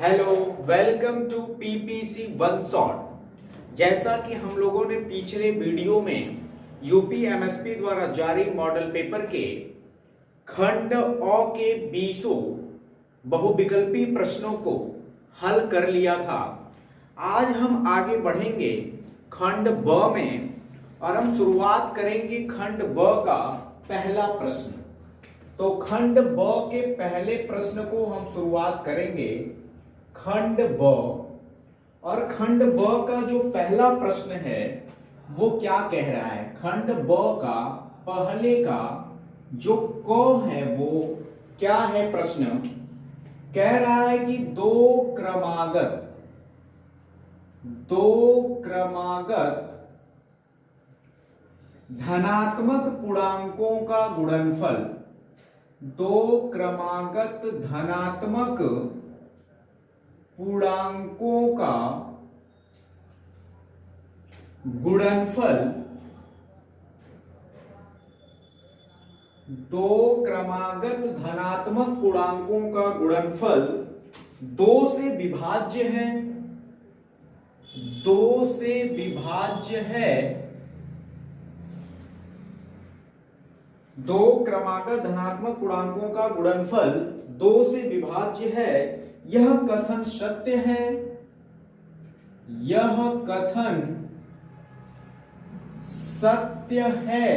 Hello, welcome to PPC one shot. जैसा कि हम लोगों ने पिछले वीडियो में यूपी एमएसपी द्वारा जारी मॉडल पेपर के खंड अ के 20 बहुविकल्पी प्रश्नों को हल कर लिया था। आज हम आगे बढ़ेंगे खंड ब में और हम शुरुआत करेंगे खंड ब का पहला प्रश्न। तो खंड ब के पहले प्रश्न को हम शुरुआत करेंगे खंड ब। और खंड ब का जो पहला प्रश्न है वो क्या कह रहा है? खंड ब का पहले का जो क है वो क्या है? प्रश्न कह रहा है कि दो क्रमागत धनात्मक पूर्णांकों का गुणनफल, दो क्रमागत धनात्मक पूर्णांकों का गुणनफल, दो क्रमागत धनात्मक पूर्णांकों का गुणनफल दो से विभाज्य है, दो से विभाज्य है। दो क्रमागत धनात्मक पूर्णांकों का गुणनफल दो से विभाज्य है, यह कथन सत्य है। यह कथन सत्य है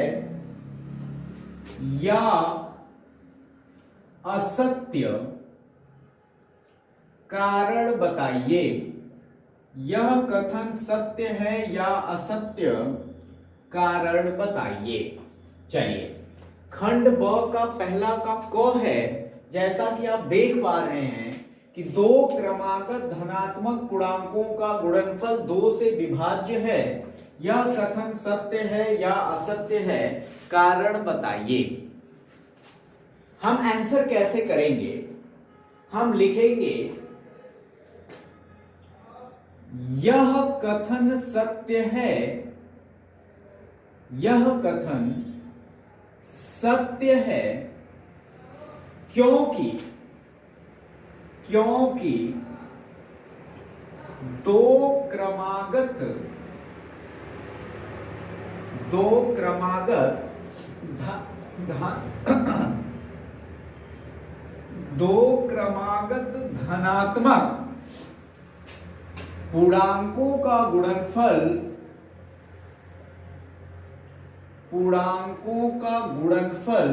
या असत्य? कारण बताइए। यह कथन सत्य है या असत्य? कारण बताइए। चलिए, खंड ब का पहला का क है। जैसा कि आप देख पा रहे हैं कि दो क्रमागत धनात्मक पूर्णांकों का गुणनफल दो से विभाज्य है, यह कथन सत्य है या असत्य है? कारण बताइए। हम आंसर कैसे करेंगे? हम लिखेंगे यह कथन सत्य है, यह कथन सत्य है क्योंकि दो क्रमागत धनात्मक पूर्णांकों का गुणनफल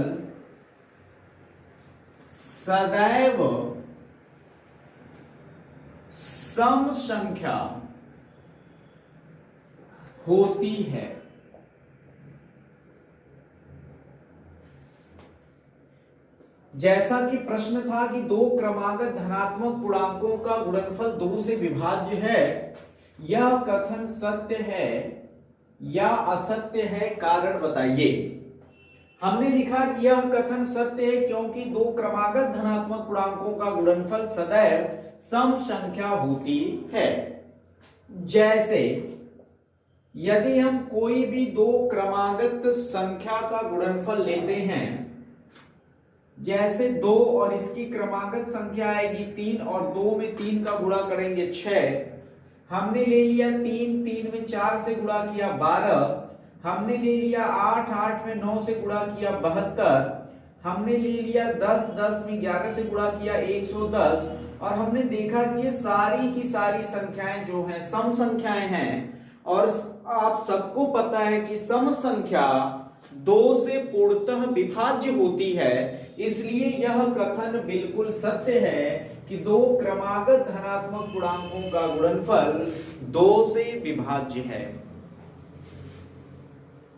सदैव सम संख्या होती है। जैसा कि प्रश्न था कि दो क्रमागत धनात्मक पूर्णांकों का गुणनफल दो से विभाज्य है, यह कथन सत्य है या असत्य है? कारण बताइए। हमने लिखा कि यह कथन सत्य है क्योंकि दो क्रमागत धनात्मक पूर्णांकों का गुणनफल सदैव सम संख्या होती है। जैसे यदि हम कोई भी दो क्रमागत संख्या का गुणनफल लेते हैं, जैसे 2 और इसकी क्रमागत संख्या आएगी 3 और 2 में 3 का गुणा करेंगे 6। हमने ले लिया 3 में 4 से गुणा किया 12। हमने ले लिया 8 में 9 से गुणा किया 72। हमने ले लिया 10 में 11 से गुणा किया 110। और हमने देखा कि ये सारी की सारी संख्याएं जो हैं सम संख्याएं हैं। और आप सबको पता है कि सम संख्या दो से पूर्णतः विभाज्य होती है, इसलिए यह कथन बिल्कुल सत्य है कि दो क्रमागत धनात्मक पूर्णांकों का गुणनफल दो से विभाज्य है।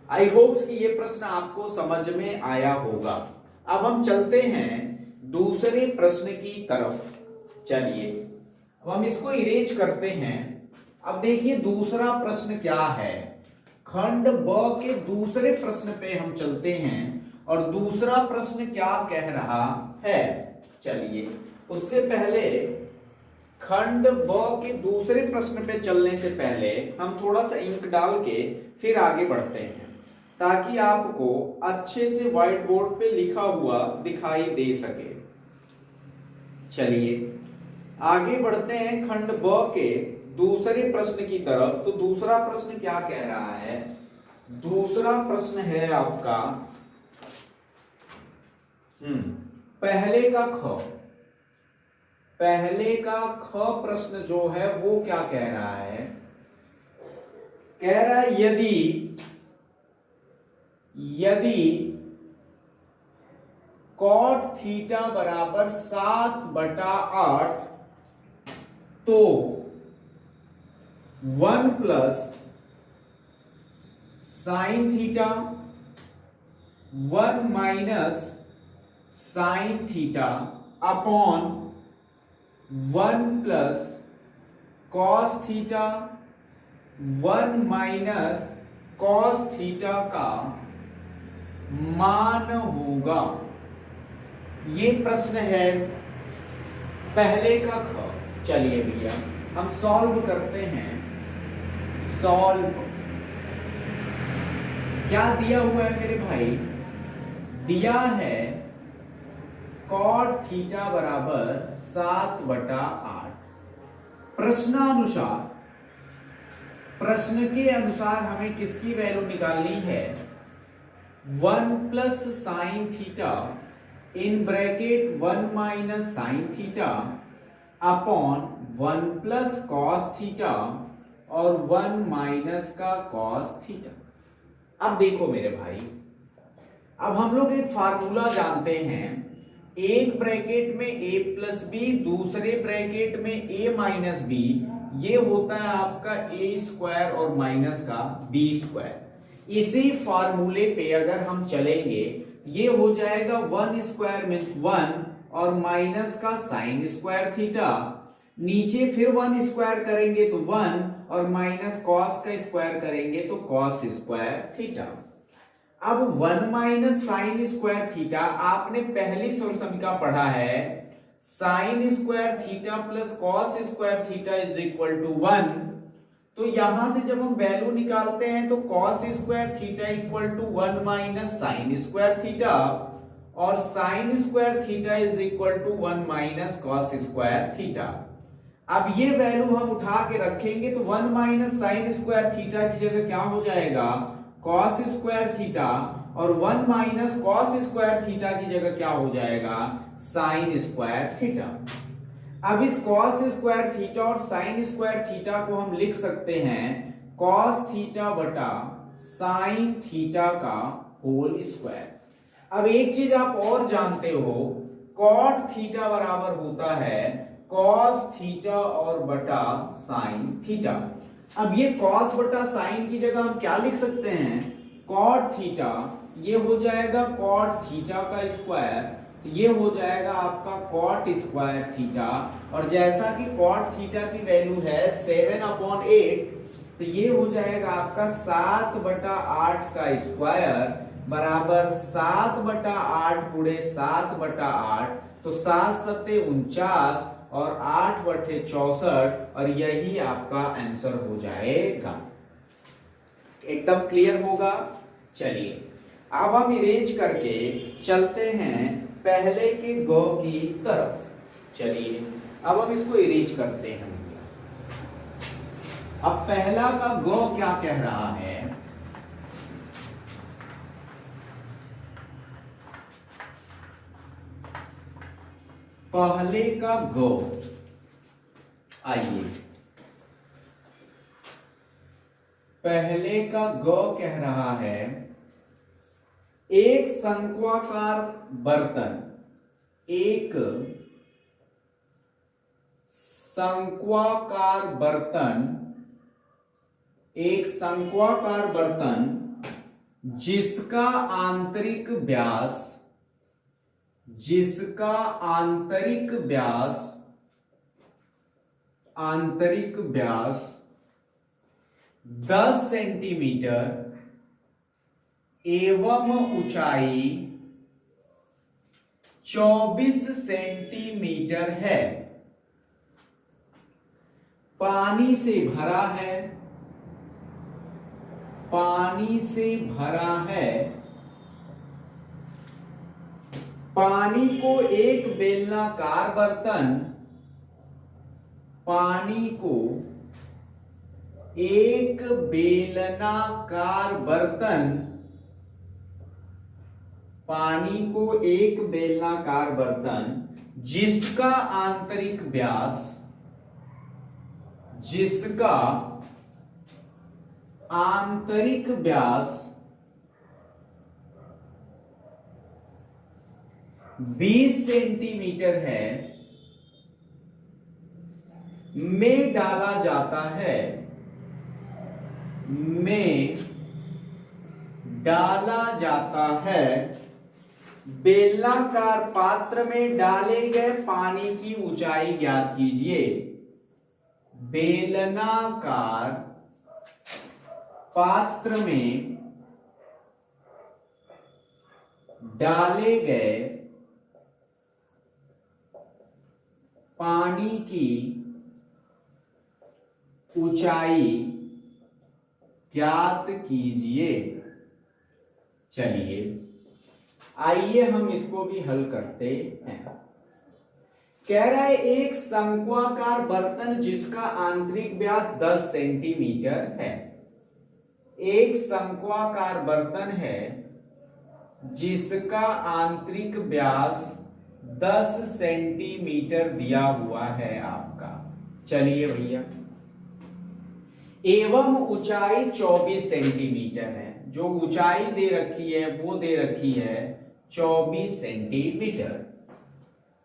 आई होप्स कि यह प्रश्न आपको समझ में आया होगा। अब हम चलते हैं दूसरे प्रश्न की तरफ। चलिए, अब हम इसको इरेज करते हैं। अब देखिए दूसरा प्रश्न क्या है। खंड ब के दूसरे प्रश्न पे हम चलते हैं और दूसरा प्रश्न क्या कह रहा है। चलिए, उससे पहले खंड ब के दूसरे प्रश्न पे चलने से पहले हम थोड़ा सा इंक डाल के फिर आगे बढ़ते हैं, ताकि आपको अच्छे से व्हाइट बोर्ड पे लिखा हुआ दिखाई दे सके। चलिए, आगे बढ़ते हैं खंड ब के दूसरे प्रश्न की तरफ। तो दूसरा प्रश्न क्या कह रहा है? दूसरा प्रश्न है आपका पहले का ख। पहले का ख प्रश्न जो है वो क्या कह रहा है? कह रहा है यदि कॉट थीटा बराबर 7/8 तो 1 plus sine theta 1 minus sine theta upon 1 plus cos theta 1 minus cos theta का मान होगा। ये प्रश्न है पहले का ख। चलिए भैया हम सॉल्व करते हैं। सॉल्व क्या दिया हुआ है मेरे भाई? दिया है कॉट थीटा बराबर 7/8। प्रश्न के अनुसार हमें किसकी वैल्यू निकालनी है? 1 plus sine theta in bracket 1 minus sine theta upon 1 plus cos theta और 1 माइनस का कॉस थीटा। अब देखो मेरे भाई, अब हम लोग एक फार्मूला जानते हैं। एक ब्रैकेट में a प्लस बी, दूसरे ब्रैकेट में a माइनस बी, ये होता है आपका a स्क्वायर और माइनस का b स्क्वायर। इसी फार्मूले पे अगर हम चलेंगे, ये हो जाएगा 1 स्क्वायर मीन्स 1 और माइनस का साइन स्क्वायर थीटा। नीचे फिर 1 स्क्वायर करेंगे तो 1 और माइनस कॉस का स्क्वायर करेंगे तो कॉस स्क्वायर थीटा। अब 1 माइनस साइन स्क्वायर थीटा आपने पहली सोलसमिका पढ़ा है, sine square theta plus cos square theta is equal to 1। तो यहां से जब हम वैल्यू निकालते हैं तो cos square theta equal to 1 minus sine square theta और sine square theta is equal to 1 minus cos square theta. अब ये वैल्यू हम उठा के रखेंगे तो 1 माइनस साइन स्क्वायर थीटा की जगह क्या हो जाएगा? कॉस स्क्वायर थीटा और 1 माइनस कॉस स्क्वायर थीटा की जगह क्या हो जाएगा? Sign square theta. अब इस कॉस स्क्वायर थीटा और साइन स्क्वायर थीटा को हम लिख सकते हैं कॉस थीटा बटा साइन थीटा का होल स्क्वायर। अब एक चीज आप और जानते हो, कॉट थीटा बराबर होता है कॉस थीटा और बटा साइन थीटा। अब ये कॉस बटा साइन की जगह हम क्या लिख सकते हैं? कॉट थीटा, ये हो जाएगा कॉट थीटा का स्क्वायर, तो ये हो जाएगा आपका कॉट स्क्वायर थीटा। और जैसा कि कॉट थीटा की वैल्यू है 7/8, तो ये हो जाएगा आपका 7/8 का स्क्वायर बराबर 7/8 गुणे 7/8, तो 7 सत्ते 49 और 8 बटे 64 और यही आपका आंसर हो जाएगा। एकदम क्लियर होगा। चलिए अब हम इरेज करके चलते हैं पहले के ग की तरफ। चलिए अब हम इसको इरेज करते हैं। अब पहला का ग क्या कह रहा है? पहले का ग, आइए पहले का ग कह रहा है एक शंक्वाकार बर्तन, एक शंक्वाकार बर्तन, एक शंक्वाकार बर्तन जिसका आंतरिक व्यास, जिसका आंतरिक व्यास, आंतरिक व्यास 10 सेंटीमीटर एवं ऊंचाई 24 सेंटीमीटर है, पानी से भरा है, पानी से भरा है। पानी को एक बेलनाकार बर्तन पानी को एक बेलनाकार बर्तन, पानी को एक बेलनाकार बर्तन जिसका आंतरिक व्यास, जिसका आंतरिक व्यास 20 सेंटीमीटर है, में डाला जाता है, में डाला जाता है। बेलनाकार पात्र में डाले गए पानी की ऊंचाई ज्ञात कीजिए। बेलनाकार पात्र में डाले गए पानी की ऊंचाई ज्ञात कीजिए। चलिए आइए हम इसको भी हल करते हैं। कह रहा है एक शंक्वाकार बर्तन जिसका आंतरिक व्यास 10 सेंटीमीटर है। एक शंक्वाकार बर्तन है जिसका आंतरिक व्यास 10 सेंटीमीटर दिया हुआ है आपका। चलिए भैया, एवं ऊंचाई 24 सेंटीमीटर है। जो ऊंचाई दे रखी है वो दे रखी है 24 सेंटीमीटर।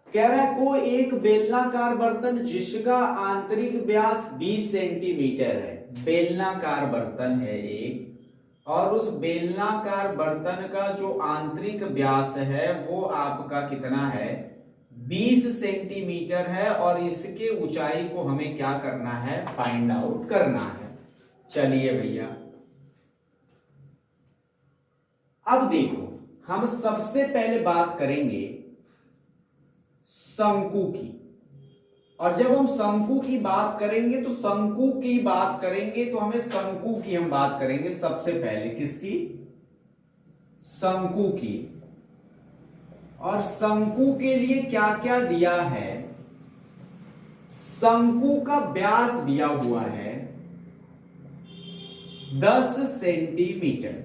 कह रहा है कोई एक बेलनाकार बर्तन जिसका आंतरिक व्यास 20 सेंटीमीटर है। बेलनाकार बर्तन है एक, और उस बेलनाकार बर्तन का जो आंतरिक व्यास है वो आपका कितना है, 20 सेंटीमीटर है, और इसके ऊंचाई को हमें क्या करना है, फाइंड आउट करना है। चलिए भैया, अब देखो हम सबसे पहले बात करेंगे शंकु की। और जब हम शंकु की बात करेंगे तो शंकु की बात करेंगे तो हमें शंकु की हम बात करेंगे सबसे पहले। किसकी? शंकु की। और शंकु के लिए क्या क्या दिया है? शंकु का व्यास दिया हुआ है 10 सेंटीमीटर।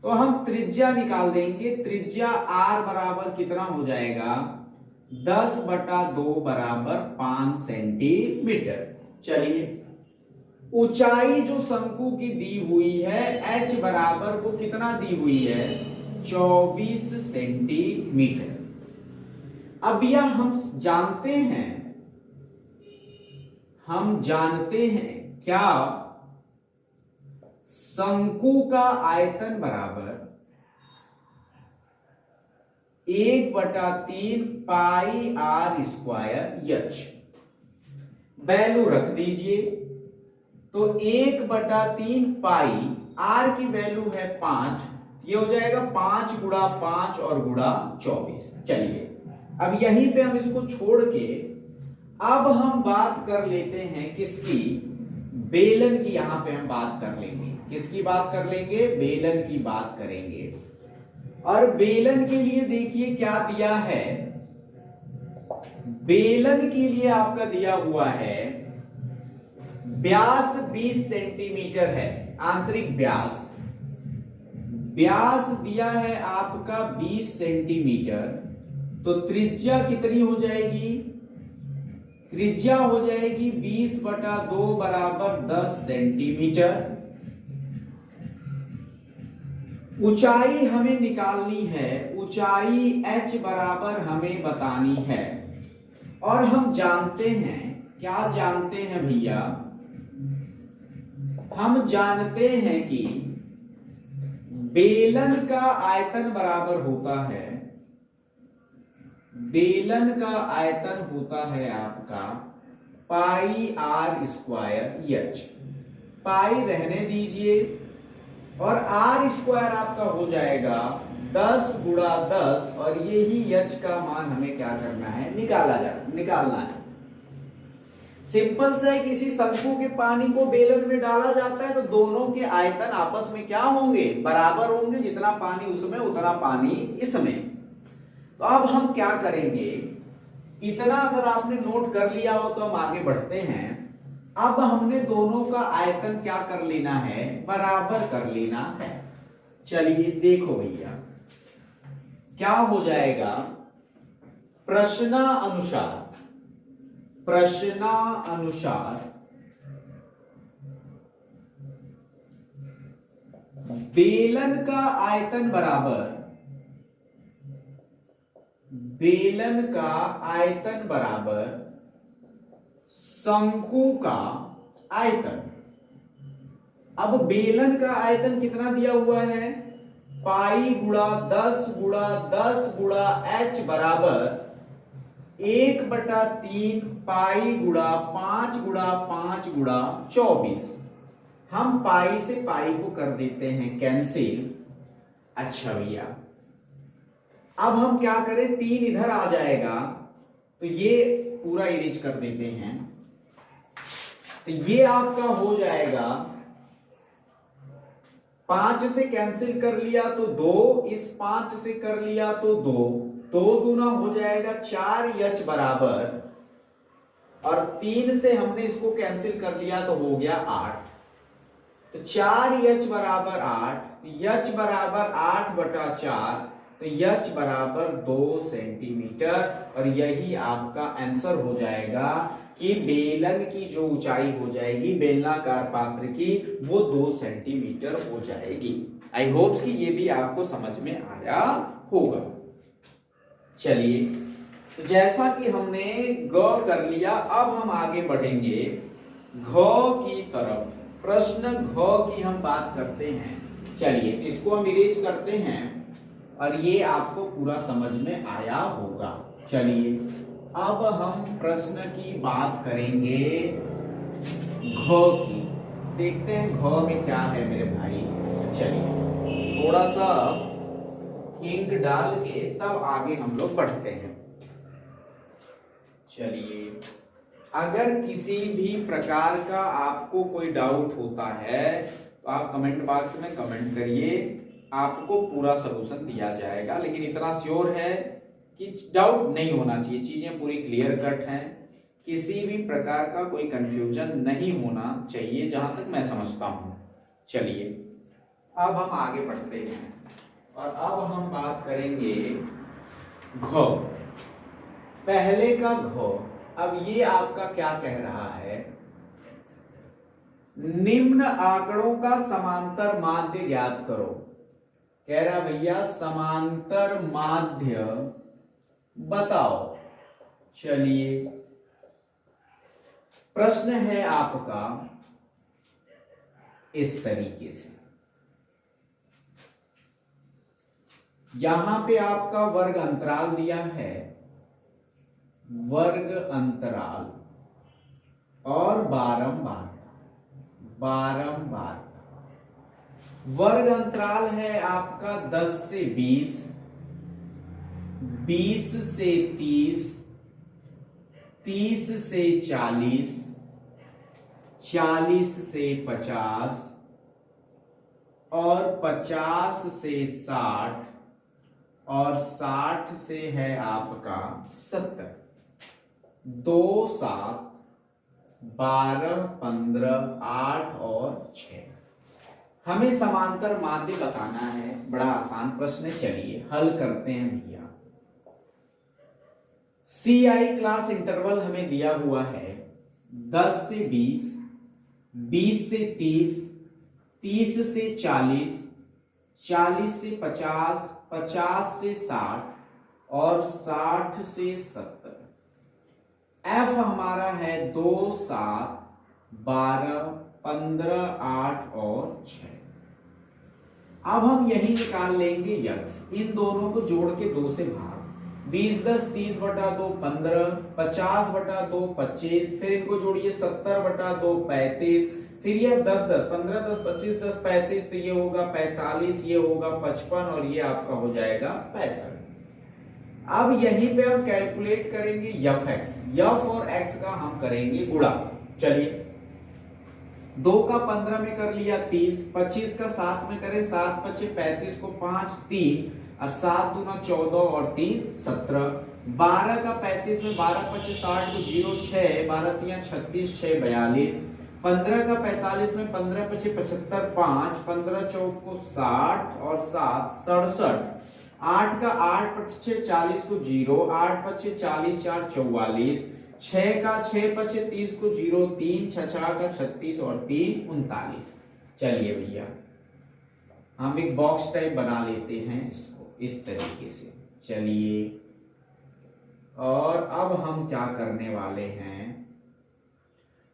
तो हम त्रिज्या निकाल देंगे। त्रिज्या r बराबर कितना हो जाएगा, 10/2 बराबर 5 सेंटीमीटर। चलिए, ऊंचाई जो शंकु की दी हुई है h बराबर वो कितना दी हुई है, 24 सेंटीमीटर। अब यह हम जानते हैं क्या, शंकु का आयतन बराबर 1/3 पाई r स्क्वायर एच। वैल्यू रख दीजिए। तो 1/3 पाई, r की वैल्यू है 5, ये हो जाएगा 5 गुणा 5 और गुणा 24। चलिए, अब यहीं पे हम इसको छोड़ के अब हम बात कर लेते हैं किसकी, बेलन की। यहां पे हम बात कर लेंगे। किसकी बात कर लेंगे, बेलन की बात करेंगे। और बेलन के लिए देखिए क्या दिया है। बेलन के लिए आपका दिया हुआ है व्यास 20 सेंटीमीटर है, आंतरिक व्यास। व्यास दिया है आपका 20 सेंटीमीटर। तो त्रिज्या कितनी हो जाएगी, त्रिज्या हो जाएगी 20/2 बराबर 10 सेंटीमीटर। ऊंचाई हमें निकालनी है, ऊंचाई h बराबर हमें बतानी है। और हम जानते हैं, क्या जानते हैं भैया, हम जानते हैं कि बेलन का आयतन बराबर होता है, बेलन का आयतन होता है आपका पाई r स्क्वायर एच। पाई रहने दीजिए, और r स्क्वायर आपका हो जाएगा 10 गुणा 10, और यही h का मान हमें क्या करना है, निकालना है। सिंपल से किसी शंकु के पानी को बेलन में डाला जाता है तो दोनों के आयतन आपस में क्या होंगे, बराबर होंगे। जितना पानी उसमें उतना पानी इसमें। तो अब हम क्या करेंगे, इतना अगर आपने नोट कर लिया हो तो हम आगे बढ़ते हैं। अब हमने दोनों का आयतन क्या कर लेना है, बराबर कर लेना है। चलिए देखो भैया क्या हो जाएगा, प्रश्नानुसार बेलन का आयतन बराबर शंकु का आयतन। अब बेलन का आयतन कितना दिया हुआ है, पाई गुणा 10 गुणा 10 गुणा h बराबर 1/3 पाई गुणा 5 गुणा 5 गुणा 24। हम पाई से पाई को कर देते हैं कैंसिल। अच्छा भैया अब हम क्या करें, 3 इधर आ जाएगा तो ये पूरा इरेज कर देते हैं। तो ये आपका हो जाएगा, 5 से कैंसिल कर लिया तो 2, इस 5 से कर लिया तो 2, 2 दूना हो जाएगा 4h बराबर, और 3 से हमने इसको कैंसिल कर लिया तो हो गया 8। तो 4h बराबर 8, h बराबर 8/4, तो h बराबर 2 सेंटीमीटर। और यही आपका आंसर हो जाएगा कि बेलन की जो ऊंचाई हो जाएगी बेलनाकार पात्र की, वो 2 सेंटीमीटर हो जाएगी। आई होप्स कि ये भी आपको समझ में आया होगा। चलिए तो जैसा कि हमने ग कर लिया, अब हम आगे बढ़ेंगे घ की तरफ। प्रश्न घ की हम बात करते हैं। चलिए तो इसको हम इरेज करते हैं और ये आपको पूरा समझ में आया होगा। चलिए अब हम प्रश्न की बात करेंगे घ की। देखते हैं घ में क्या है मेरे भाई। चलिए थोड़ा सा इंक डाल के तब आगे हम लोग बढ़ते हैं। चलिए अगर किसी भी प्रकार का आपको कोई डाउट होता है तो आप कमेंट बॉक्स में कमेंट करिए, आपको पूरा सलूशन दिया जाएगा। लेकिन इतना श्योर है कि डाउट नहीं होना चाहिए, चीजें पूरी क्लियर कट हैं, किसी भी प्रकार का कोई कंफ्यूजन नहीं होना चाहिए जहां तक मैं समझता हूं। चलिए अब हम आगे बढ़ते हैं और अब हम बात करेंगे घ। पहले का घ। अब ये आपका क्या कह रहा है, निम्न आंकड़ों का समांतर माध्य ज्ञात करो। कह रहा भैया समांतर माध्य बताओ। चलिए प्रश्न है आपका इस तरीके से, यहां पे आपका वर्ग अंतराल दिया है, वर्ग अंतराल और बारंबारता। वर्ग अंतराल है आपका 10 से 20, 20 से 30, 30 से 40, 40 से 50 और 50 से 60 और 60 से है आपका 70। 2, 7, 12, 15, 8 और 6। हमें समांतर माध्य बताना है। बड़ा आसान प्रश्न है, चलिए हल करते हैं भैया। CI क्लास इंटरवल हमें दिया हुआ है 10 से 20, 20 से 30, 30 से 40, 40 से 50, 50 से 60 और 60 से 70। F हमारा है 2, 7, 12, 15, 8 और 6। अब हम यही निकाल लेंगे यक्स। इन दोनों को जोड़ के 2 से भाग, 20 10 30/2 15, 50/2 25, फिर इनको जोड़िए 70/2 35, फिर ये 10 10 15 10 25 10 35, तो ये होगा 45, ये होगा 55 और ये आपका हो जाएगा 65। अब यहीं पे हम कैलकुलेट करेंगे एफ एक्स, एफ और एक्स का हम करेंगे गुणा। चलिए 2 का 15 में कर लिया 30, 25 का 7 में करें 7 × 5 = 35 को 5 3 और 7 दूना 14 और 3 17। 12 का 35 में 12 25 60 को 0 6 12 3 36 6 42। 15 का 45 में 15 25 75 5 15 चौक को 60 और 7 67। 8 का 8 25 40 को 0 8 25 40 4 44। 6 का 6 25 30 को 0 3 6 का 36 और 3 39। चलिए भैया हम एक बॉक्स टाइप बना लेते हैं इसको इस तरीके से। चलिए और अब हम क्या करने वाले हैं,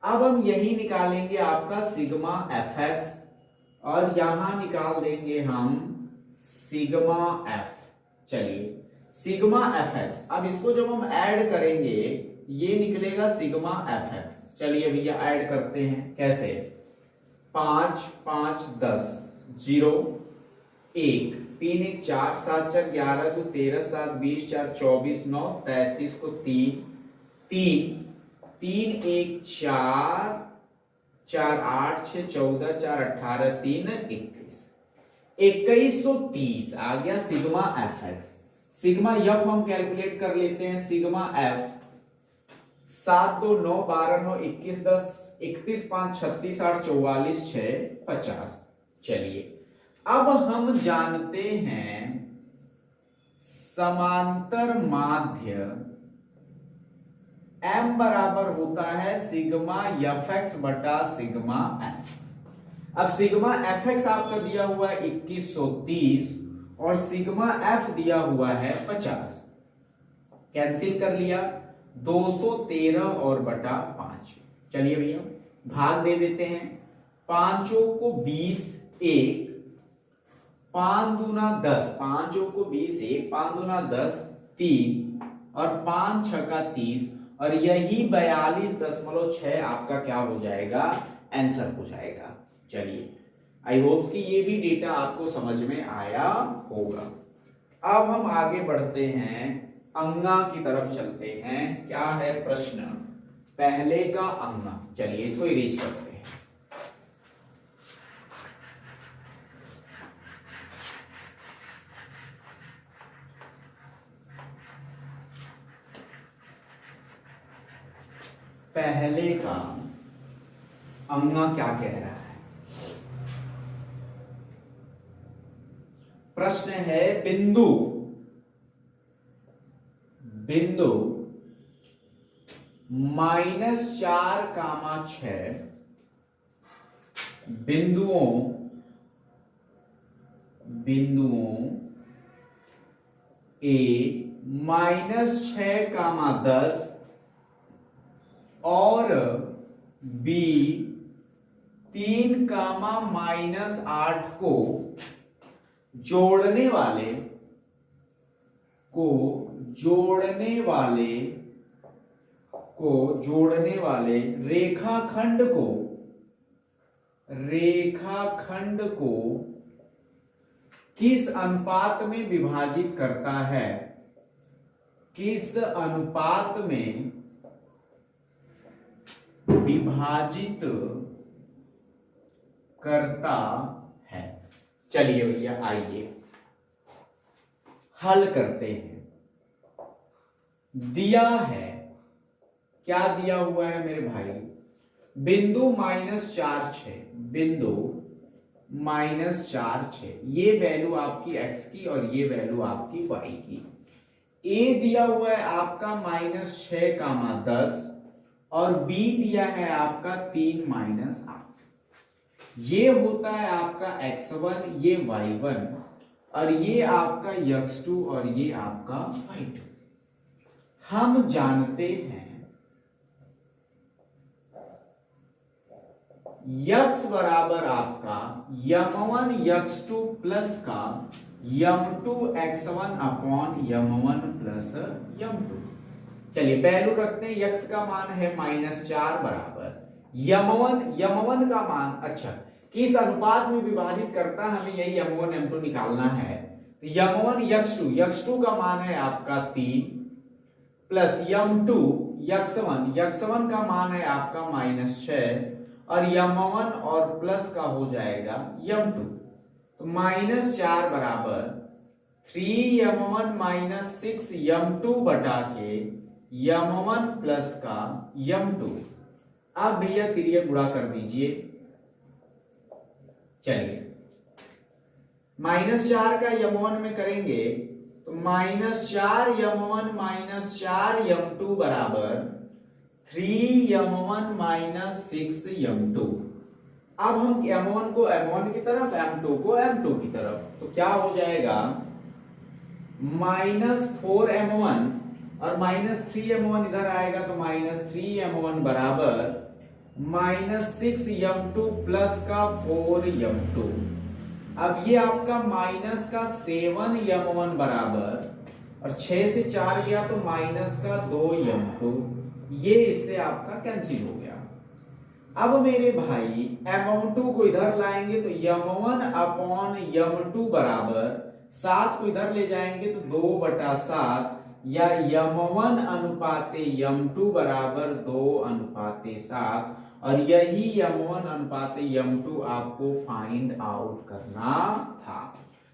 अब हम यही निकालेंगे आपका सिग्मा एफ एक्स और यहां निकाल देंगे हम सिग्मा एफ। चलिए सिग्मा एफ एक्स, अब इसको जब हम ऐड करेंगे ये निकलेगा सिग्मा एफ एक्स। चलिए भैया ऐड करते हैं, कैसे? 5 5 10 0 1 3 1 4 7 4 11 2 13 7 20 4 24 9 33 को 3 3 3 1 4 4 8 6 14 4 18 3 21 2130 आ गया sigma F x. Sigma F हम कैलकुलेट कर लेते हैं। Sigma F 7 2 9 12 9 21 10 31 5 36 8 44 6 50। चलिए अब हम जानते हैं समांतर माध्य m बराबर होता है सिग्मा एफ एक्स बटा सिग्मा एफ। अब सिग्मा एफ एक्स आपका दिया हुआ है 2130 और सिग्मा एफ दिया हुआ है 50। कैंसिल कर लिया 213 और बटा 5। चलिए भैया भाग दे देते हैं। 5 को 20 1 5 दूना 10 5 को 20 1 5 दूना 10 3 और 5 6 का 30 और यही 42.6 आपका क्या हो जाएगा, आंसर हो जाएगा। चलिए आई होप कि ये भी डेटा आपको समझ में आया होगा। अब हम आगे बढ़ते हैं, अंगा की तरफ चलते हैं। क्या है प्रश्न पहले का अंगा। चलिए इसको इरेज करते हैं। पहले का अंगा क्या कह रहा है? प्रश्न है बिंदु -4, 6 बिंदुओं A -6, 10 और B 3, -8 को जोड़ने वाले रेखाखंड को किस अनुपात में विभाजित करता है? किस अनुपात में विभाजित करता है? चलिए भैया आइए हल करते हैं। दिया है, क्या दिया हुआ है मेरे भाई? बिंदु -4, 6 बिंदु -4, 6 ये वैल्यू आपकी x की और ये वैल्यू आपकी y की। A दिया हुआ है आपका -6, 10 और B दिया है आपका 3, -8। ये होता है आपका x1, ये y1 और ये आपका x2 और ये आपका y2। हम जानते हैं x बराबर आपका m1 x2 प्लस का m2 x1 upon m1 plus m2। चलिए वैल्यू रखते हैं। x का मान है -4 बराबर m1 का मान, अच्छा किस अनुपात में विभाजित करता है, हमें यही m1 m2 निकालना है। तो m1 x2 का मान है आपका 3 प्लस m2 x1 का मान है आपका -6 और m1 और प्लस का हो जाएगा m2। तो -4 बराबर 3m1 माइनस 6m2 बटा के m1 प्लस का m2। अब भैया क्रिया गुणा कर दीजिए। चलिए -4 का m1 में करेंगे तो -4m1 माइनस 4m2 बराबर 3m1 माइनस 6m2। अब हम m1 को m1 की तरफ, m2 को m2 की तरफ, तो क्या हो जाएगा -4m1 और -3m1 इधर आएगा तो -3m1 बराबर -6m2 प्लस का 4m2। अब ये आपका माइनस का 7m1 बराबर, और 6 से 4 गया तो माइनस का 2m2। ये इससे आपका कैंसिल हो गया। अब मेरे भाई m2 को इधर लाएंगे तो m1 अपॉन m2 बराबर 7 को इधर ले जाएंगे तो 2/7, या m1 अनुपाते m2 बराबर 2/7, और यही m1 अनुपाते m2 आपको फाइंड आउट करना था।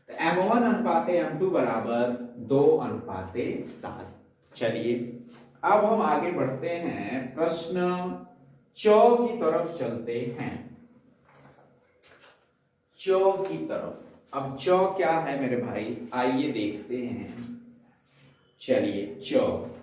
तो m1 अनुपाते m2 बराबर 2/7। चलिए अब हम आगे बढ़ते हैं, प्रश्न 4 की तरफ चलते हैं। 4 की तरफ। अब 4 क्या है मेरे भाई, आइए देखते हैं। चलिए 4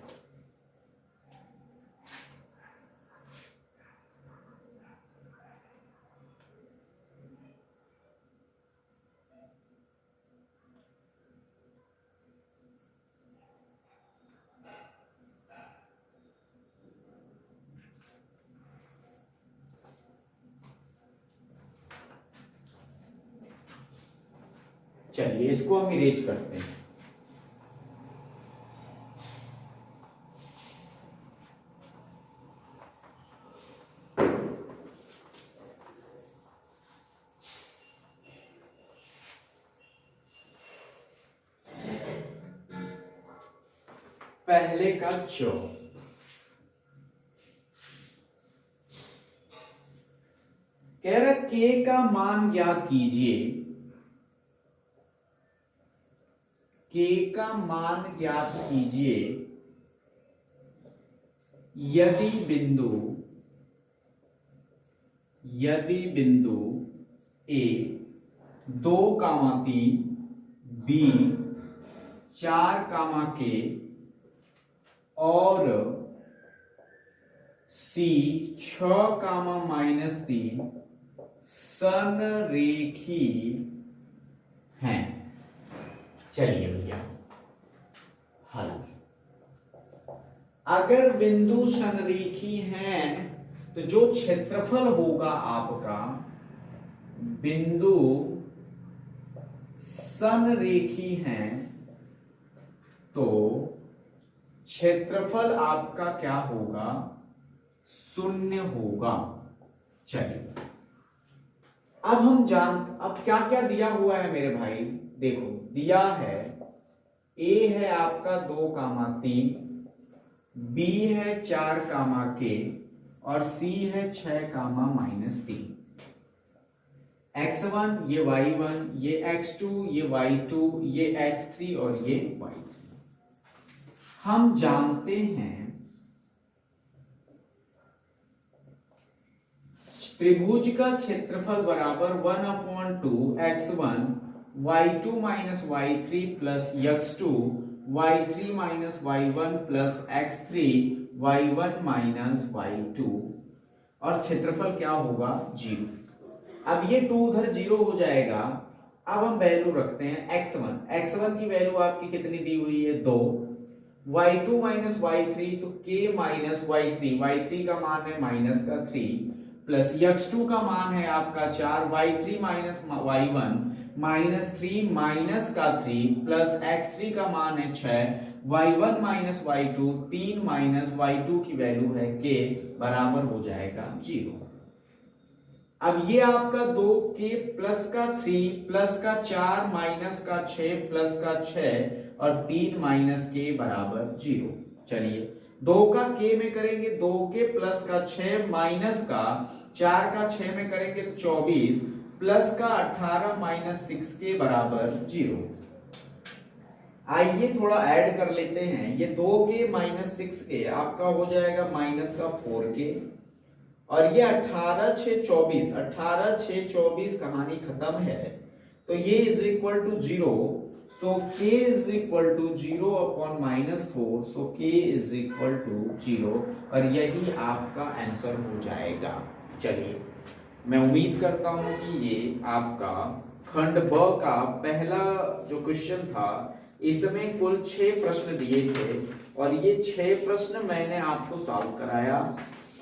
चलिए इसको हम इरेज करते हैं। पहले का 4 कह रहा के का मान ज्ञात कीजिए। के का मान ज्ञात कीजिए यदि बिंदु ए 2,3, बी 4,k और सी 6,-3 संरेखी हैं। चलिए भैया हल। अगर बिंदु संरेखी हैं तो जो क्षेत्रफल होगा आपका, बिंदु संरेखी हैं तो क्षेत्रफल आपका क्या होगा, 0 होगा। चलिए अब क्या क्या दिया हुआ है मेरे भाई, देखो दिया है A है आपका 2,3, B है 4,k और C है 6,-3। x1 ये y1, ये x2 ये y2, ये x3 और ये y3। हम जानते हैं त्रिभुज का क्षेत्रफल बराबर 1/2 x1 y2 minus y3 plus x2 y3 minus y1 plus x3 y1 minus y2, और क्षेत्रफल क्या होगा 0। अब ये 2 उधर 0 हो जाएगा। अब हम वैल्यू रखते हैं x1 की वैल्यू आपकी कितनी दी हुई है 2, y2 माइनस y3 तो k माइनस y3 का मान है -3 प्लस x2 का मान है आपका 4, y3 माइनस y1 -3 माइनस का 3 प्लस x3 का मान है 6, y1 minus y2 3 minus y2 की वैल्यू है k बराबर हो जाएगा 0। अब ये आपका 2k प्लस का 3 प्लस का 4 माइनस का 6 प्लस का 6 और 3 माइनस k बराबर 0। चलिए 2 का k में करेंगे 2k प्लस का 6 माइनस का 4 का 6 में करेंगे तो 24 प्लस का 18 माइनस 6k बराबर 0। आइए थोड़ा ऐड कर लेते हैं। ये 2k माइनस 6k आपका हो जाएगा माइनस का 4k, और ये 18 6 24, 18 6 24 कहानी खत्म है, तो ये is equal to 0, so k is equal to 0 upon minus 4, so k is equal to 0, और यही आपका आंसर हो जाएगा। चलिए, मैं उम्मीद करता हूं कि ये आपका खंड ब का पहला जो क्वेश्चन था, इसमें कुल 6 प्रश्न दिए थे, और ये 6 प्रश्न मैंने आपको सॉल्व कराया,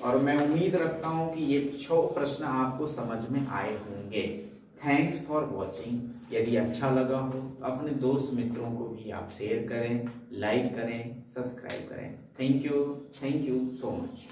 और मैं उम्मीद रखता हूं कि ये 6 प्रश्न आपको समझ में आए होंगे। Thanks for watching. यदि अच्छा लगा हो अपने दोस्त मित्रों को भी आप शेयर करें, लाइक करें, सब्सक्राइब करें। Thank you so much.